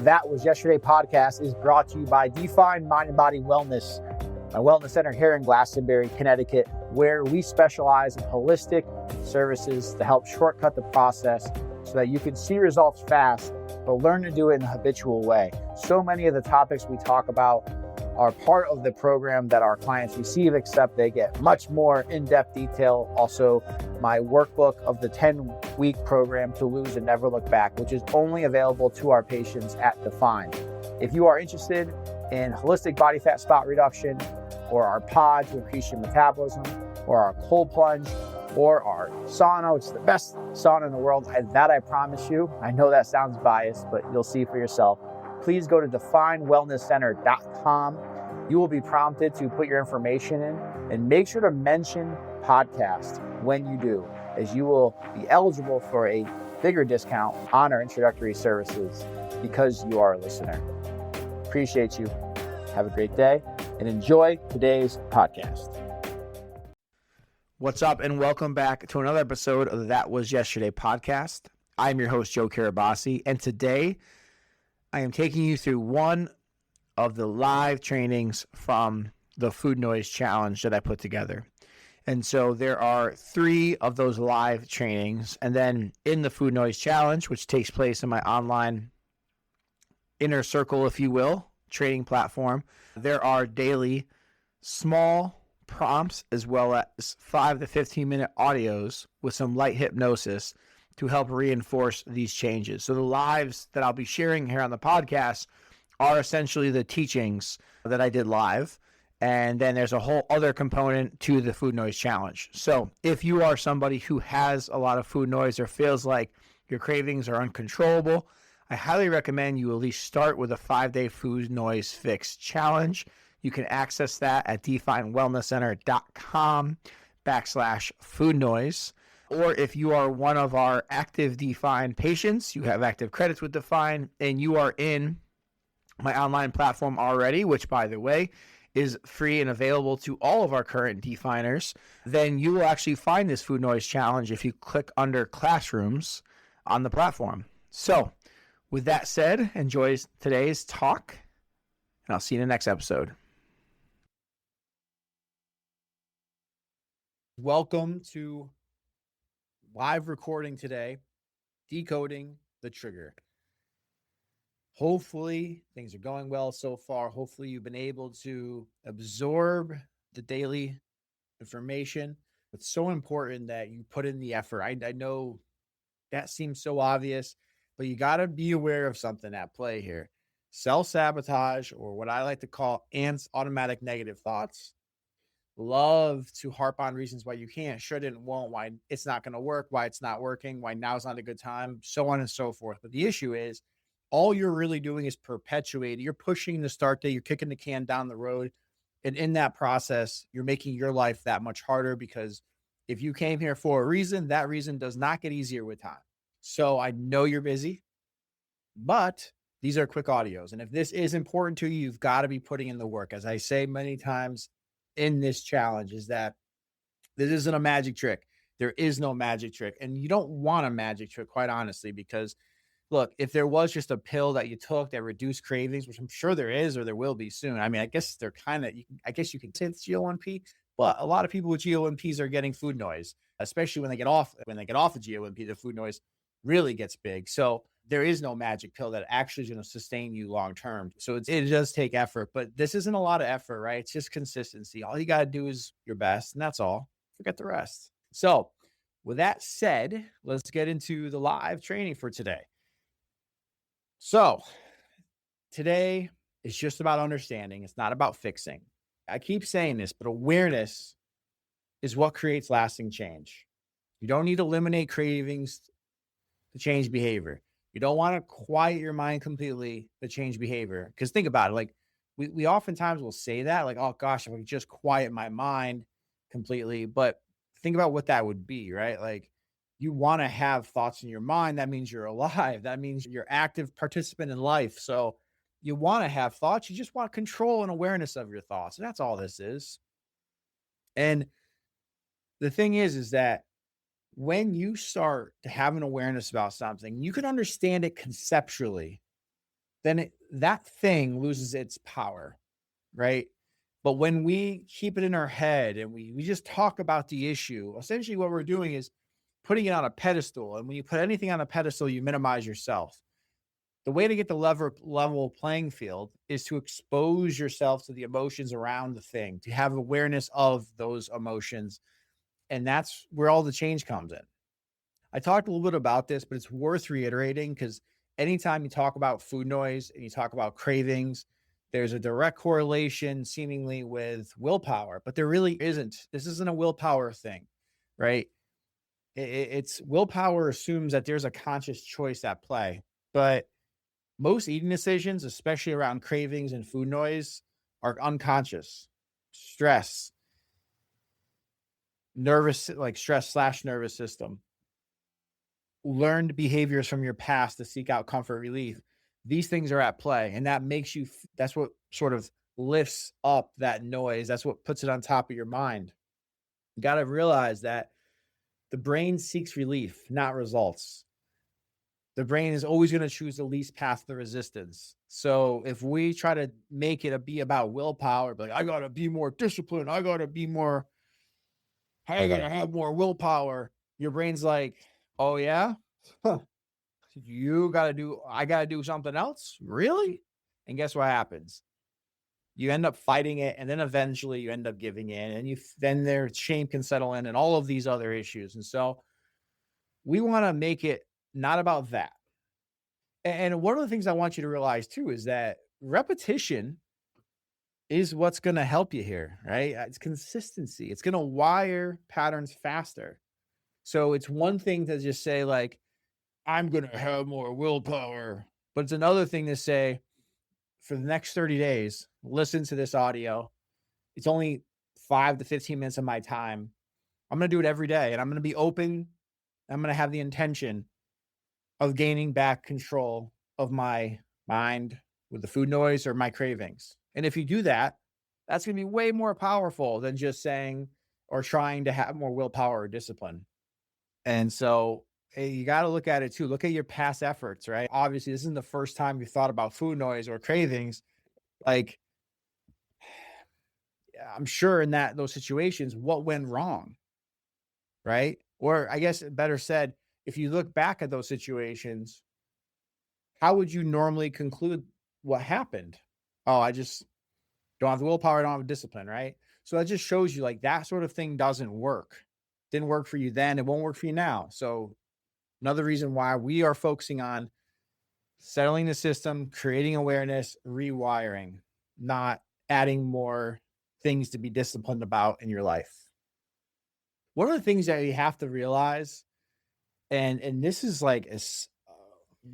That Was Yesterday podcast is brought to you by Define Mind and Body Wellness, my wellness center here in Glastonbury, Connecticut, where we specialize in holistic services to help shortcut the process so that you can see results fast, but learn to do it in a habitual way. So many of the topics we talk about are part of the program that our clients receive, except they get much more in-depth detail. Also, my workbook of the 10-week program to lose and never look back, which is only available to our patients at Define. If you are interested in holistic body fat spot reduction, or our pod to increase your metabolism, or our cold plunge, or our sauna, which is the best sauna in the world, that I promise you. I know that sounds biased, but you'll see for yourself. Please go to definewellnesscenter.com. You will be prompted to put your information in and make sure to mention podcast when you do, as you will be eligible for a bigger discount on our introductory services because you are a listener. Appreciate you. Have a great day and enjoy today's podcast. What's up, and welcome back to another episode of the That Was Yesterday podcast. I'm your host, Joe Carabasi, and today I am taking you through one of the live trainings from the Food Noise Challenge that I put together. And so there are 3 of those live trainings, and then in the Food Noise Challenge, which takes place in my online inner circle, if you will, training platform, there are daily small prompts as well as 5 to 15 minute audios with some light hypnosis to help reinforce these changes. So the lives that I'll be sharing here on the podcast are essentially the teachings that I did live. And then there's a whole other component to the Food Noise Challenge. So if you are somebody who has a lot of food noise or feels like your cravings are uncontrollable, I highly recommend you at least start with a 5-day food noise fix challenge. You can access that at definewellnesscenter.com/food noise. Or if you are one of our active Define patients, you have active credits with Define, and you are in my online platform already, which, by the way, is free and available to all of our current Definers, then you will actually find this Food Noise Challenge if you click under Classrooms on the platform. So, with that said, enjoy today's talk, and I'll see you in the next episode. Welcome to live recording today, decoding the trigger. Hopefully things are going well so far. Hopefully you've been able to absorb the daily information. It's so important that you put in the effort. I know that seems so obvious, but you got to be aware of something at play here. Self-sabotage, or what I like to call ants, automatic negative thoughts, love to harp on reasons why you can't, shouldn't, won't, why it's not going to work, why it's not working, why now's not a good time, so on and so forth. But the issue is, all you're really doing is perpetuating. You're pushing the start date. You're kicking the can down the road. And in that process, you're making your life that much harder, because if you came here for a reason, that reason does not get easier with time. So I know you're busy, but these are quick audios. And if this is important to you, you've got to be putting in the work. As I say many times in this challenge, is that this isn't a magic trick. There is no magic trick. And you don't want a magic trick, quite honestly, because look, if there was just a pill that you took that reduced cravings, which I'm sure there is, or there will be soon. I mean, I guess they're kind of, I guess you can say it's GLP, but a lot of people with GLPs are getting food noise, especially when they get off the GLP, the food noise really gets big. So there is no magic pill that actually is going to sustain you long-term. So it does take effort, but this isn't a lot of effort, right? It's just consistency. All you got to do is your best, and that's all. Forget the rest. So with that said, let's get into the live training for today. So today is just about understanding. It's not about fixing. I keep saying this, but awareness is what creates lasting change. You don't need to eliminate cravings to change behavior. You don't want to quiet your mind completely to change behavior. Because think about it, like we oftentimes will say that, like, oh gosh, if I could just quiet my mind completely. But think about what that would be, right? Like, you want to have thoughts in your mind. That means you're alive. That means you're active participant in life. So you want to have thoughts. You just want control and awareness of your thoughts. And that's all this is. And the thing is that when you start to have an awareness about something, you can understand it conceptually then that thing loses its power, right? But when we keep it in our head and we just talk about the issue, essentially what we're doing is putting it on a pedestal. And when you put anything on a pedestal, you minimize yourself. The way to get the level playing field is to expose yourself to the emotions around the thing, to have awareness of those emotions. And that's where all the change comes in. I talked a little bit about this, but it's worth reiterating because anytime you talk about food noise and you talk about cravings, there's a direct correlation seemingly with willpower, but there really isn't. This isn't a willpower thing, right? It's willpower assumes that there's a conscious choice at play, but most eating decisions, especially around cravings and food noise, are unconscious. Stress, like stress slash nervous system, learned behaviors from your past to seek out comfort relief. These things are at play, and that makes you, that's what sort of lifts up that noise. That's what puts it on top of your mind. You got to realize that the brain seeks relief, not results. The brain is always going to choose the least path of resistance. So if we try to make it be about willpower, like I got to be more disciplined, I got to have more willpower. Your brain's like, oh yeah, huh. I got to do something else, really? And guess what happens? You end up fighting it, and then eventually you end up giving in, and then their shame can settle in, and all of these other issues. And so we want to make it not about that. And one of the things I want you to realize too is that repetition is what's going to help you here, right? It's consistency. It's going to wire patterns faster. So it's one thing to just say, like, I'm going to have more willpower. But it's another thing to say, for the next 30 days, listen to this audio. It's only 5 to 15 minutes of my time. I'm going to do it every day, and I'm going to be open. I'm going to have the intention of gaining back control of my mind with the food noise or my cravings. And if you do that, that's going to be way more powerful than just saying or trying to have more willpower or discipline. And so you got to look at it too. Look at your past efforts, right? Obviously, this isn't the first time you thought about food noise or cravings. Like, I'm sure in those situations, what went wrong, right? Or I guess better said, if you look back at those situations, how would you normally conclude what happened? Oh, I just don't have the willpower, I don't have discipline, right? So that just shows you like that sort of thing doesn't work. Didn't work for you then, it won't work for you now. So another reason why we are focusing on settling the system, creating awareness, rewiring, not adding more things to be disciplined about in your life. One of the things that you have to realize, and this is like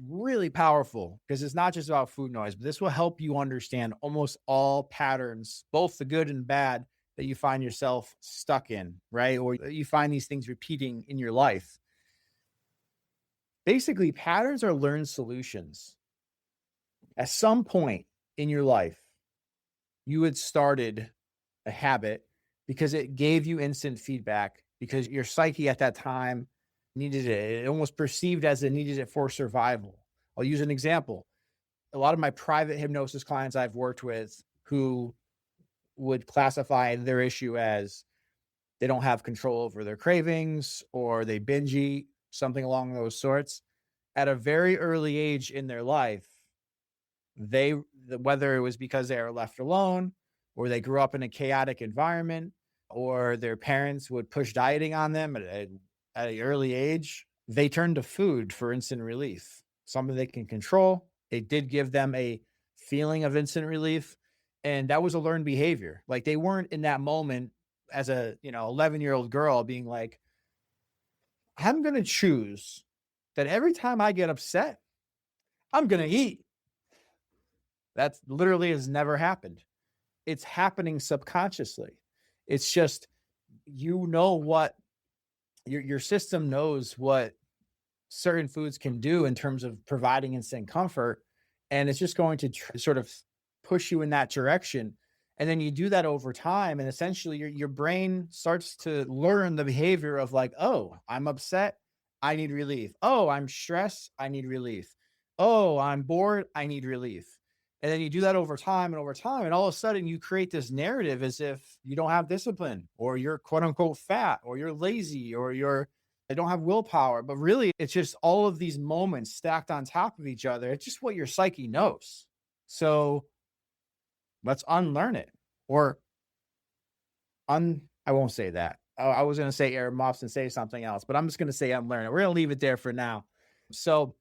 really powerful because it's not just about food noise, but this will help you understand almost all patterns, both the good and bad, that you find yourself stuck in, right? Or you find these things repeating in your life. Basically, patterns are learned solutions. At some point in your life, you had started a habit because it gave you instant feedback, because your psyche at that time needed it. It almost perceived as it needed it for survival. I'll use an example. A lot of my private hypnosis clients I've worked with who would classify their issue as they don't have control over their cravings or they binge eat, something along those sorts. At a very early age in their life, whether it was because they were left alone or they grew up in a chaotic environment or their parents would push dieting on them at an early age, they turned to food for instant relief, something they can control. It did give them a feeling of instant relief, and that was a learned behavior. Like, they weren't in that moment as a 11-year-old girl being like, I'm going to choose that every time I get upset, I'm going to eat. That literally has never happened. It's happening subconsciously. It's just, what your system knows what certain foods can do in terms of providing instant comfort, and it's just going to sort of push you in that direction. And then you do that over time, and essentially your brain starts to learn the behavior of like, oh, I'm upset, I need relief. Oh, I'm stressed, I need relief. Oh, I'm bored. I need relief. And then you do that over time and over time. And all of a sudden, you create this narrative as if you don't have discipline or you're quote unquote fat or you're lazy or I don't have willpower. But really, it's just all of these moments stacked on top of each other. It's just what your psyche knows. So let's unlearn it or I won't say that. I was going to say air muffs and say something else, but I'm just going to say unlearn it. We're going to leave it there for now. So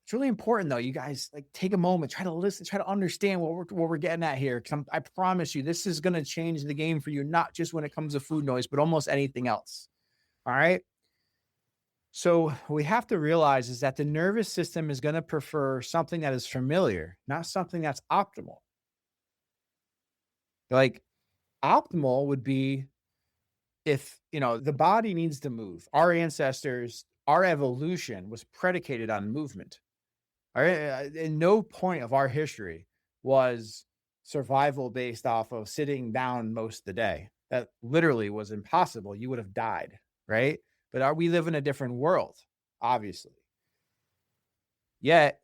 it's really important though. You guys like take a moment, try to listen, try to understand what we're getting at here. 'Cause I promise you, this is going to change the game for you, not just when it comes to food noise, but almost anything else. All right. So what we have to realize is that the nervous system is going to prefer something that is familiar, not something that's optimal. Like optimal would be if, the body needs to move. Our ancestors, our evolution was predicated on movement. All right. In no point of our history was survival based off of sitting down most of the day. That literally was impossible. You would have died. Right. But we live in a different world, obviously. Yet,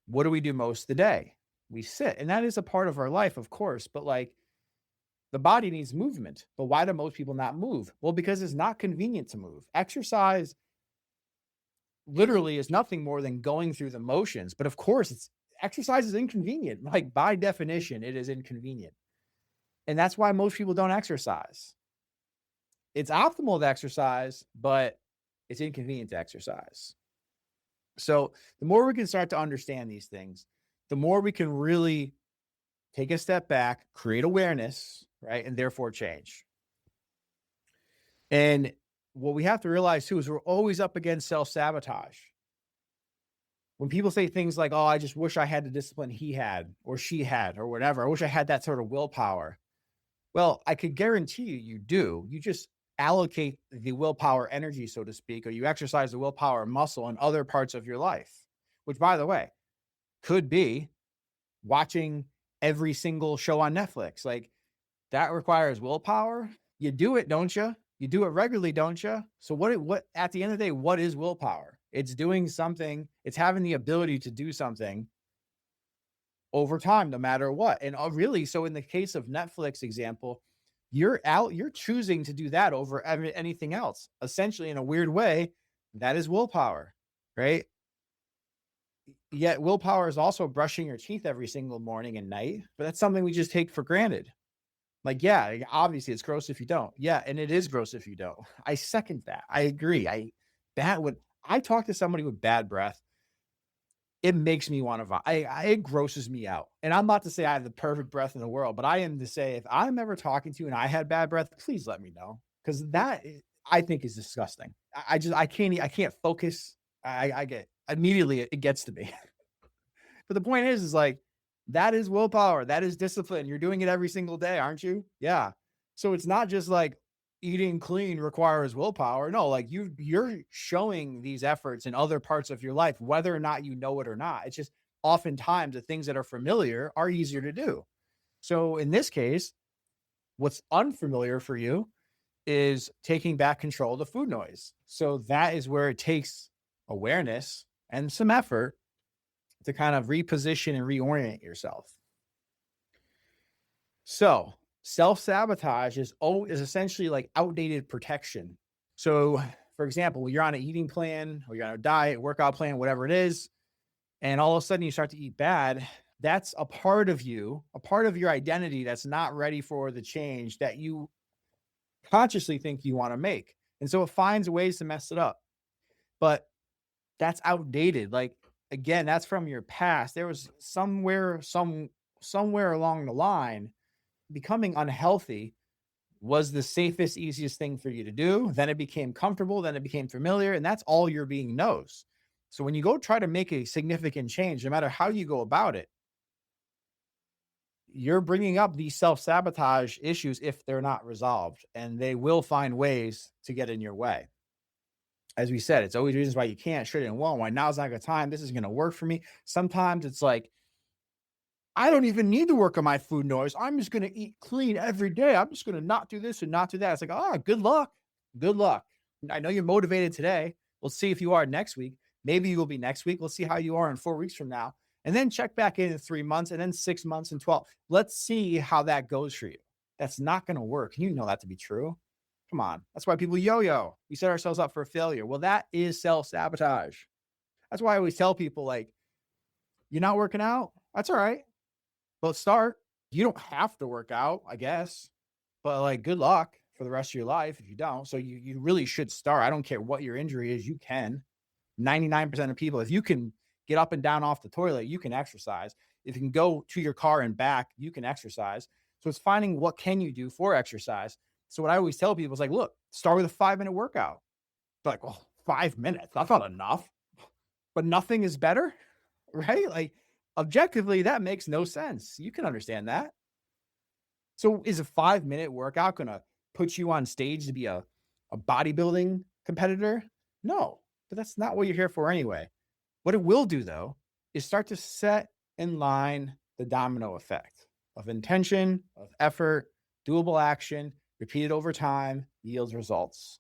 what do we do most of the day? We sit. And that is a part of our life, of course. But like the body needs movement. But why do most people not move? Well, because it's not convenient to move. Exercise literally is nothing more than going through the motions. But of course, exercise is inconvenient. Like by definition, it is inconvenient. And that's why most people don't exercise. It's optimal to exercise, but it's inconvenient to exercise. So the more we can start to understand these things, the more we can really take a step back, create awareness, right? And therefore change. And what we have to realize too is we're always up against self-sabotage. When people say things like, oh, I just wish I had the discipline he had or she had or whatever, I wish I had that sort of willpower. Well, I could guarantee you do. You just allocate the willpower energy, so to speak, or you exercise the willpower muscle in other parts of your life, which, by the way, could be watching every single show on Netflix. Like that requires willpower. You do it, don't you? You do it regularly, don't you? So what at the end of the day, what is willpower? It's doing something, it's having the ability to do something over time, no matter what. And really, so in the case of Netflix example, you're choosing to do that over anything else. Essentially, in a weird way, that is willpower, right? Yet willpower is also brushing your teeth every single morning and night, but that's something we just take for granted. Like, yeah, obviously it's gross if you don't. Yeah, and it is gross if you don't. I second that. I agree. When I talk to somebody with bad breath, it makes me want to vomit. It grosses me out. And I'm not to say I have the perfect breath in the world, but I am to say if I'm ever talking to you and I had bad breath, please let me know. Because I think is disgusting. I can't focus. I get immediately it gets to me. But the point is like that is willpower. That is discipline. You're doing it every single day, aren't you? Yeah. So it's not just like eating clean requires willpower. No, like you're showing these efforts in other parts of your life, whether or not you know it or not. It's just oftentimes the things that are familiar are easier to do. So in this case, what's unfamiliar for you is taking back control of the food noise. So that is where it takes awareness and some effort to kind of reposition and reorient yourself. So self-sabotage is essentially like outdated protection. So for example, you're on an eating plan or you're on a diet, workout plan, whatever it is, and all of a sudden you start to eat bad. That's a part of you, a part of your identity that's not ready for the change that you consciously think you want to make. And so it finds ways to mess it up. But that's outdated. Like again, that's from your past. There was somewhere along the line, becoming unhealthy was the safest, easiest thing for you to do. Then it became comfortable, then it became familiar, and that's all your being knows. So when you go try to make a significant change, no matter how you go about it, you're bringing up these self-sabotage issues if they're not resolved, and they will find ways to get in your way. As we said, it's always reasons why you can't, shouldn't, and won't. Why now's not a good time. This is going to work for me. Sometimes it's like, I don't even need to work on my food noise. I'm just going to eat clean every day. I'm just going to not do this and not do that. It's like, good luck. Good luck. I know you're motivated today. We'll see if you are next week. Maybe you will be next week. Let's see how you are in 4 weeks from now. And then check back in 3 months and then 6 months and 12. Let's see how that goes for you. That's not going to work. You know that to be true. Come on. That's why people yo-yo. We set ourselves up for failure. Well, that is self-sabotage. That's why I always tell people, like, you're not working out. That's all right. But start. You don't have to work out, I guess. But like, good luck for the rest of your life if you don't. So you really should start. I don't care what your injury is, you can. 99% of people, if you can get up and down off the toilet, you can exercise. If you can go to your car and back, you can exercise. So it's finding what can you do for exercise. So what I always tell people is like, look, start with a 5-minute workout. They're like, well, 5 minutes, that's not enough. But nothing is better, right? Like, objectively, that makes no sense. You can understand that. So is a 5-minute workout going to put you on stage to be a bodybuilding competitor? No, but that's not what you're here for anyway. What it will do, though, is start to set in line the domino effect of intention, of effort, doable action, repeated over time, yields results.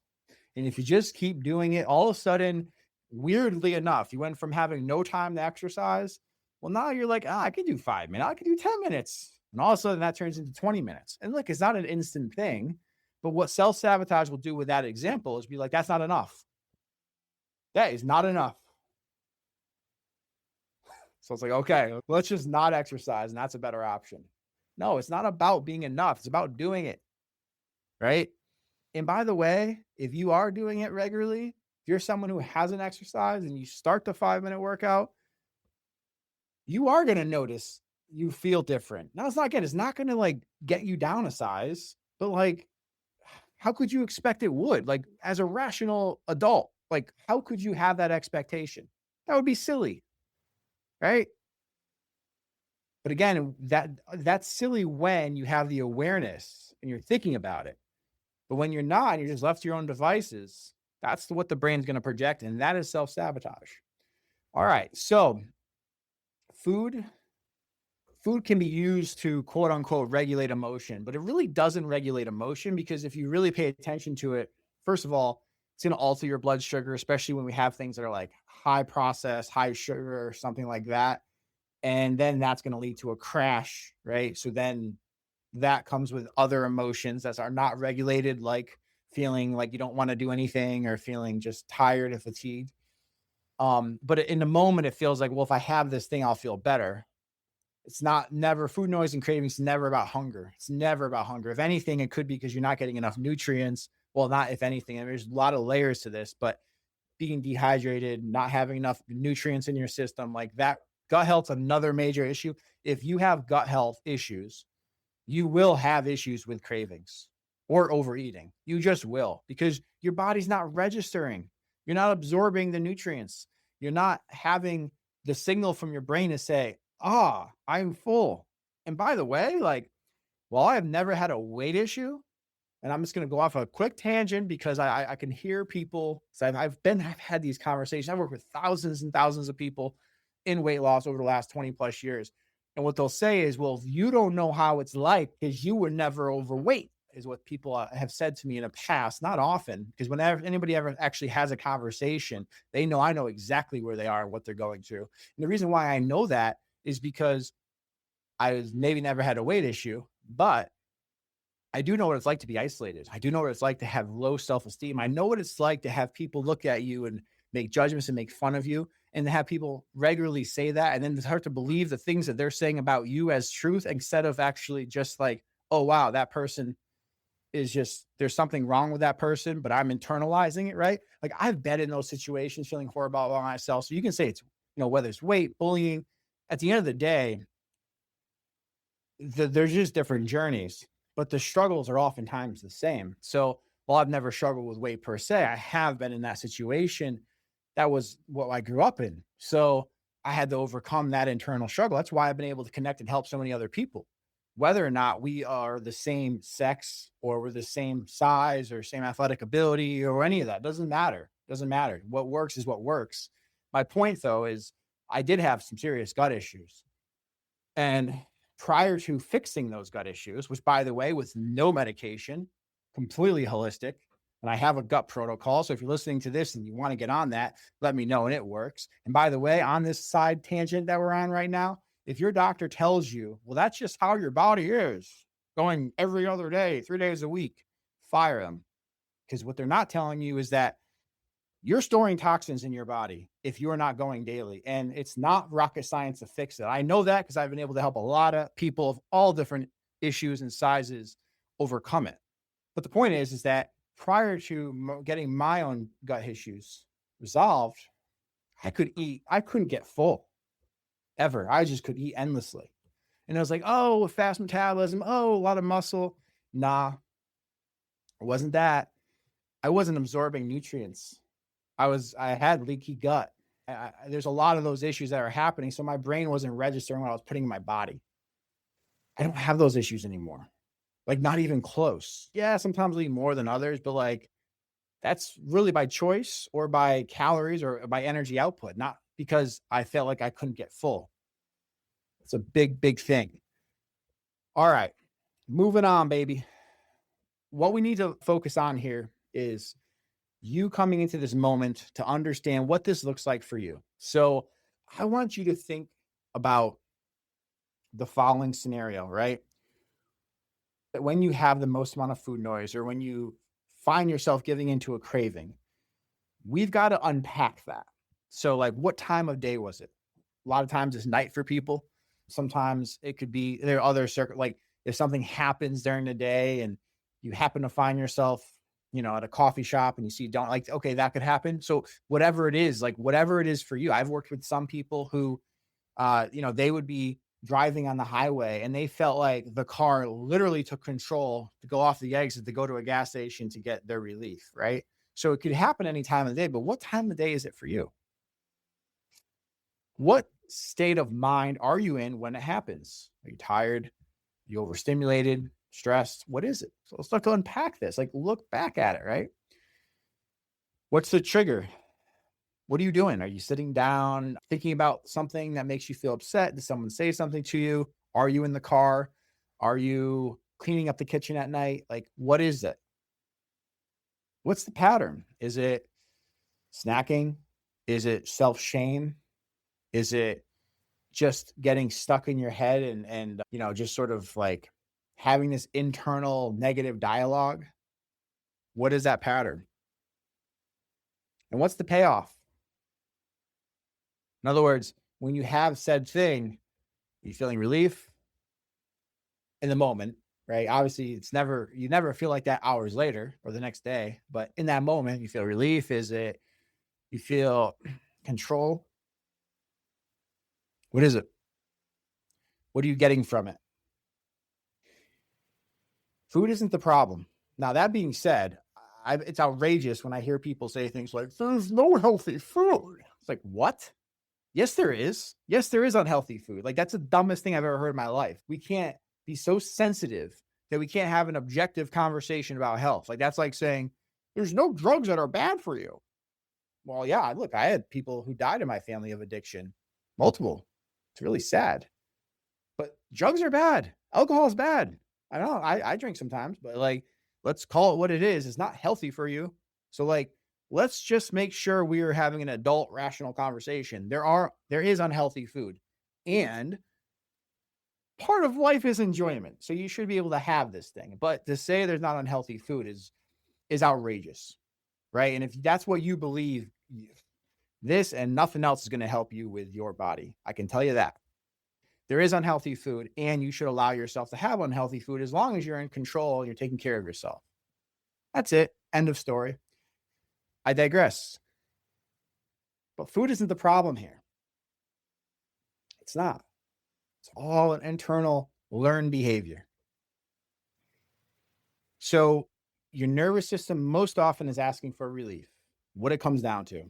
And if you just keep doing it, all of a sudden, weirdly enough, you went from having no time to exercise. Well, now you're like, I can do 5 minutes. I can do 10 minutes. And all of a sudden that turns into 20 minutes. And look, it's not an instant thing. But what self-sabotage will do with that example is be like, that's not enough. That is not enough. So it's like, okay, let's just not exercise. And that's a better option. No, it's not about being enough. It's about doing it. Right. And by the way, if you are doing it regularly, if you're someone who hasn't exercised and you start the 5-minute workout, you are going to notice you feel different. Now, it's not going to like get you down a size, but like, how could you expect it would? Like, as a rational adult, like, how could you have that expectation? That would be silly, right? But again, that's silly when you have the awareness and you're thinking about it. But when you're not, and you're just left to your own devices, that's what the brain's going to project, and that is self-sabotage. All right, so food can be used to quote unquote regulate emotion, but it really doesn't regulate emotion, because if you really pay attention to it, first of all, it's going to alter your blood sugar, especially when we have things that are like high processed, high sugar, or something like that. And then that's going to lead to a crash, right? So then that comes with other emotions that are not regulated, like feeling like you don't want to do anything or feeling just tired and fatigued. But in the moment, it feels like, well, if I have this thing, I'll feel better. It's never food noise and cravings, never about hunger. It's never about hunger. If anything, it could be because you're not getting enough nutrients. Well, not if anything, and there's a lot of layers to this, but being dehydrated, not having enough nutrients in your system, like that. Gut health's another major issue. If you have gut health issues, you will have issues with cravings or overeating. You just will, because your body's not registering. You're not absorbing the nutrients. You're not having the signal from your brain to say, I'm full. And by the way, like, while I have never had a weight issue, and I'm just going to go off a quick tangent because I can hear people. So I've had these conversations. I've worked with thousands and thousands of people in weight loss over the last 20 plus years. And what they'll say is, well, you don't know how it's like because you were never overweight, is what people have said to me in the past. Not often, because whenever anybody ever actually has a conversation, I know exactly where they are and what they're going through. And the reason why I know that is because I was maybe never had a weight issue, but I do know what it's like to be isolated. I do know what it's like to have low self-esteem. I know what it's like to have people look at you and make judgments and make fun of you, and to have people regularly say that and then start to believe the things that they're saying about you as truth, instead of actually just like, oh, wow, that person is just, there's something wrong with that person, but I'm internalizing it, right? Like, I've been in those situations feeling horrible about myself. So you can say it's, whether it's weight, bullying, at the end of the day, there's just different journeys, but the struggles are oftentimes the same. So while I've never struggled with weight per se, I have been in that situation. That was what I grew up in. So I had to overcome that internal struggle. That's why I've been able to connect and help so many other people. Whether or not we are the same sex or we're the same size or same athletic ability or any of that, doesn't matter. Doesn't matter. What works is what works. My point, though, is I did have some serious gut issues. And prior to fixing those gut issues, which, by the way, with no medication, completely holistic, And I have a gut protocol. So if you're listening to this and you want to get on that, let me know and it works. And by the way, on this side tangent that we're on right now, if your doctor tells you, well, that's just how your body is going every other day, 3 days a week, fire them. Because what they're not telling you is that you're storing toxins in your body if you're not going daily. And it's not rocket science to fix it. I know that because I've been able to help a lot of people of all different issues and sizes overcome it. But the point is that prior to getting my own gut issues resolved, I couldn't get full ever. I just could eat endlessly. And I was like, oh, fast metabolism. Oh, a lot of muscle. Nah, it wasn't that. I wasn't absorbing nutrients. I had leaky gut. There's a lot of those issues that are happening. So my brain wasn't registering what I was putting in my body. I don't have those issues anymore. Like not even close. Yeah, sometimes I eat more than others, but like that's really by choice or by calories or by energy output, not because I felt like I couldn't get full. It's a big, big thing. All right, moving on, baby. What we need to focus on here is you coming into this moment to understand what this looks like for you. So I want you to think about the following scenario, right? That when you have the most amount of food noise or when you find yourself giving into a craving, we've got to unpack that. So, like, what time of day was it? A lot of times it's night for people. Sometimes it could be there are other like if something happens during the day and you happen to find yourself, at a coffee shop and you see don't like, okay, that could happen. So whatever it is, like whatever it is for you. I've worked with some people who they would be driving on the highway and they felt like the car literally took control to go off the exit to go to a gas station to get their relief, right? So it could happen any time of the day, but what time of day is it for you? What state of mind are you in when it happens? Are you tired? Are you overstimulated? Stressed? What is it? So let's start to unpack this. Like look back at it, right? What's the trigger? What are you doing? Are you sitting down thinking about something that makes you feel upset? Did someone say something to you? Are you in the car? Are you cleaning up the kitchen at night? Like, what is it? What's the pattern? Is it snacking? Is it self-shame? Is it just getting stuck in your head and just sort of like having this internal negative dialogue? What is that pattern? And what's the payoff? In other words, when you have said thing, are you feeling relief in the moment, right? Obviously, you never feel like that hours later or the next day, but in that moment, you feel relief. Is it you feel control? What is it? What are you getting from it? Food isn't the problem. Now, that being said, it's outrageous when I hear people say things like, there's no healthy food. It's like, what? Yes, there is. Yes, there is unhealthy food. Like, that's the dumbest thing I've ever heard in my life. We can't be so sensitive that we can't have an objective conversation about health. Like, that's like saying, there's no drugs that are bad for you. Well, yeah, look, I had people who died in my family of addiction, multiple. It's really sad. But drugs are bad. Alcohol is bad. I know I drink sometimes, but like, let's call it what it is. It's not healthy for you. So like, let's just make sure we are having an adult rational conversation. There is unhealthy food and part of life is enjoyment. So you should be able to have this thing, but to say there's not unhealthy food is outrageous. Right. And if that's what you believe, this and nothing else is going to help you with your body. I can tell you that. There is unhealthy food, and you should allow yourself to have unhealthy food as long as you're in control and you're taking care of yourself. That's it. End of story. I digress. But food isn't the problem here. It's not. It's all an internal learned behavior. So your nervous system most often is asking for relief, what it comes down to.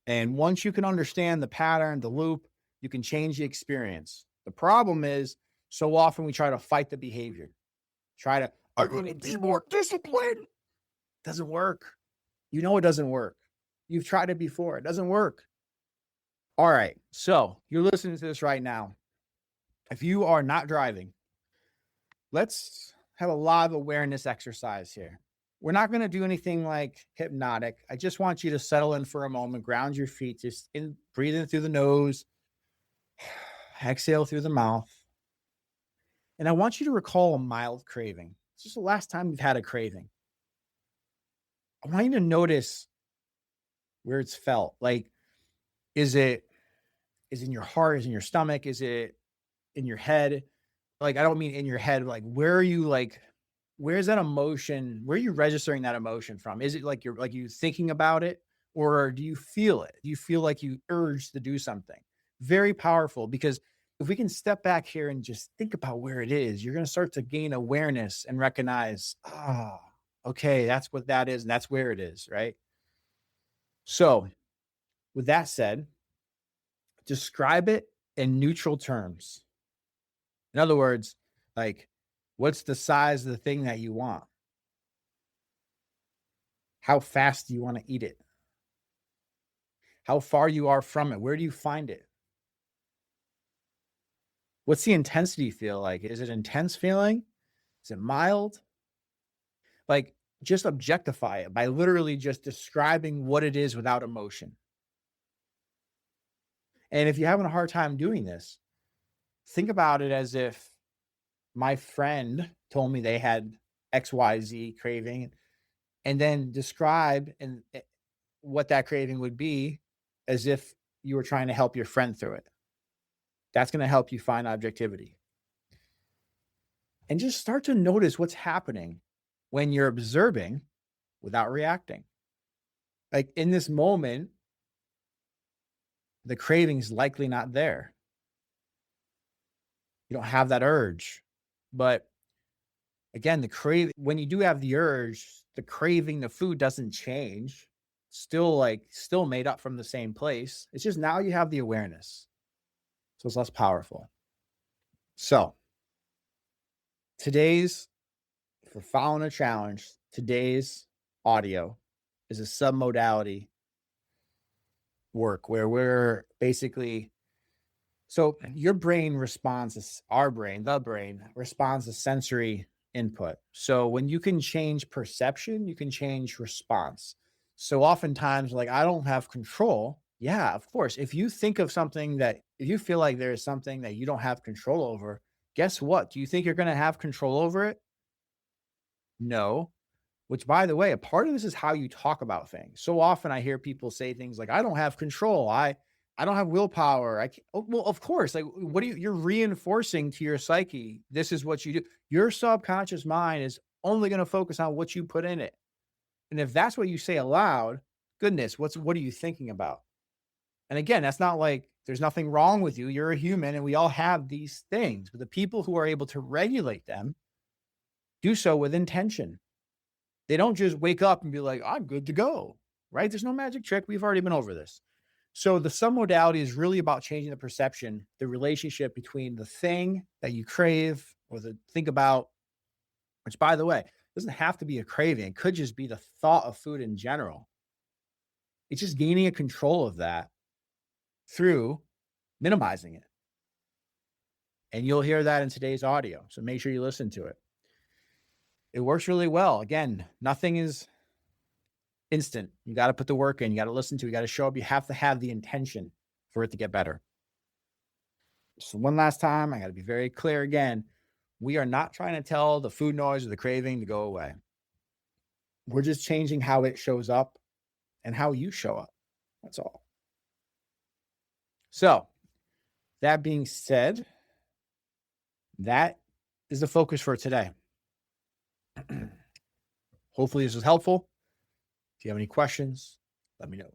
And once you can understand the pattern, the loop, you can change the experience. The problem is so often we try to fight the behavior. I'm going to be more disciplined. Doesn't work. You know it doesn't work. You've tried it before. It doesn't work. All right. So you're listening to this right now. If you are not driving, let's have a lot of awareness exercise here. we're not going to do anything like hypnotic. I just want you to settle in for a moment, ground your feet, just in, breathe in through the nose, exhale through the mouth. And I want you to recall a mild craving. It's just the last time you've had a craving. I want you to notice where it's felt. Like, is it is in your heart? Is in your stomach? Is it in your head? Like, I don't mean in your head. Like, where are you? Like, where's that emotion? Where are you registering that emotion from? Is it like you're like you thinking about it, or do you feel it? Do you feel like you urge to do something? Very powerful, because if we can step back here and just think about where it is, you're going to start to gain awareness and recognize, okay, that's what that is, and that's where it is, right? So, with that said, describe it in neutral terms. In other words, like, what's the size of the thing that you want? How fast do you want to eat it? How far you are from it? Where do you find it? What's the intensity feel like? Is it intense feeling? Is it mild? Like, just objectify it by literally just describing what it is without emotion. And if you're having a hard time doing this, think about it as if my friend told me they had XYZ craving, and then describe and what that craving would be as if you were trying to help your friend through it. That's going to help you find objectivity. And just start to notice what's happening when you're observing without reacting. Like, in this moment, the craving's likely not there. You don't have that urge. But again, when you do have the urge, the craving, the food doesn't change. Still made up from the same place. It's just now you have the awareness. So it's less powerful. So if we're following a challenge, today's audio is a submodality work where we're basically, so your brain responds, the brain responds to sensory input. So when you can change perception, you can change response. So oftentimes, like, I don't have control. Yeah, of course. If you feel like there is something that you don't have control over, guess what? Do you think you're going to have control over it? No. Which, by the way, a part of this is how you talk about things. So often I hear people say things like, I don't have control. I don't have willpower. I can't. Oh, well, of course. Like, you're reinforcing to your psyche. This is what you do. Your subconscious mind is only going to focus on what you put in it. And if that's what you say aloud, goodness, what are you thinking about? And again, that's not like there's nothing wrong with you. You're a human and we all have these things. But the people who are able to regulate them do so with intention. They don't just wake up and be like, I'm good to go, right? There's no magic trick. We've already been over this. So the submodality is really about changing the perception, the relationship between the thing that you crave or think about, which, by the way, doesn't have to be a craving. It could just be the thought of food in general. It's just gaining a control of that through minimizing it. And you'll hear that in today's audio. So make sure you listen to it. It works really well. Again, nothing is instant. You got to put the work in. You got to listen to it. You got to show up. You have to have the intention for it to get better. So one last time, I got to be very clear again. We are not trying to tell the food noise or the craving to go away. We're just changing how it shows up and how you show up. That's all. So that being said, that is the focus for today. Hopefully this was helpful. If you have any questions, let me know.